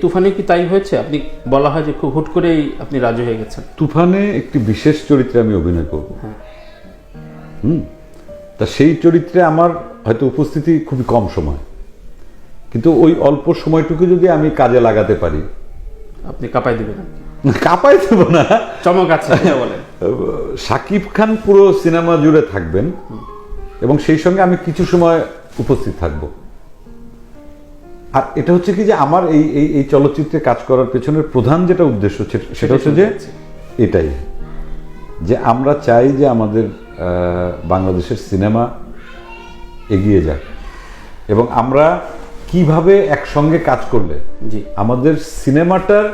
তুফানে কি তাই হয়েছে? আপনি বলা হয় যে খুব হুট করেই আপনি রাজি হয়ে গেছেন। তুফানে একটি বিশেষ চরিত্রে আমি অভিনয় করব। তা সেই চরিত্রে আমার হয়তো উপস্থিতি খুবই কম সময়, কিন্তু ওই অল্প সময়টুকু যদি আমি কাজে লাগাতে পারি। আপনি কাঁপাই দিবেন? কাঁপাই দেব না, চমক আছে বলেন। শাকিব খান পুরো সিনেমা জুড়ে থাকবেন এবং সেই সঙ্গে আমি কিছু সময় উপস্থিত থাকব। আর এটা হচ্ছে কি যে আমার এই এই চলচ্চিত্রে কাজ করার পেছনের প্রধান যেটা উদ্দেশ্য সেটা হচ্ছে যে এটাই, যে আমরা চাই যে আমাদের বাংলাদেশের সিনেমা এগিয়ে যাক এবং আমরা কিভাবে একসঙ্গে কাজ করলে আমাদের সিনেমাটার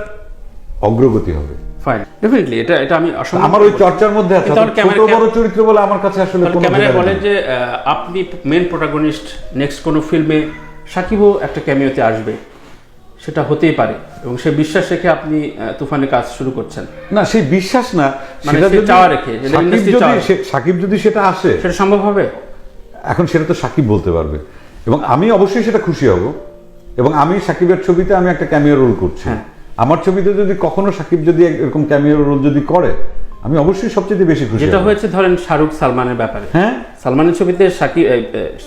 অগ্রগতি হবে। ফাইন, ডেফিনেটলি এটা আমি আমার ওই চর্চার মধ্যে আছে। ছোট বড় চরিত্র বলে আমার কাছে আসলে কোনো ক্যামেরায় বলেন যে আপনি মেন প্রোটাগনিস্ট, নেক্সট কোনো ফিল্মে সাকিবও একটা ক্যামিওতে আসবে, সেটা হতেই পারে, এবং সেই বিশ্বাস রেখে আপনি তুফানে কাজ শুরু করছেন। না, সেই বিশ্বাস না, সেটা চাওয়া রেখে সাকিব যদি সেটা আসে, সেটা সম্ভব হবে। এখন সেটা তো সাকিব বলতে পারবে, এবং আমি অবশ্যই সেটা খুশি হব। এবং আমি সাকিবের ছবিতে আমি একটা ক্যামিও রোল করছি, আমার ছবিতে যদি কখনো সাকিব যদি এরকম ক্যামিও রোল যদি করে, আমি অবশ্যই সবচেয়ে বেশি খুশি। যেটা হয়েছে ধরেন শাহরুখ সালমানের ব্যাপারে, সালমানের ছবিতে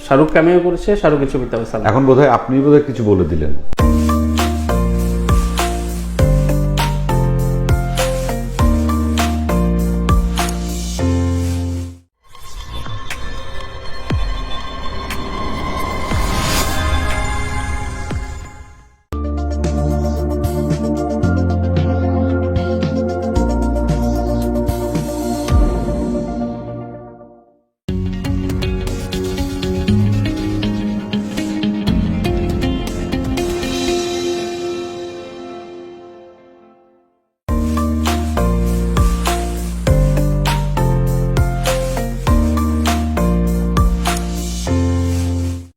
শাহরুখ ক্যামিও করেছে, শাহরুখের ছবিতে সালমান। এখন বোধহয় আপনি কিছু বলে দিলেন।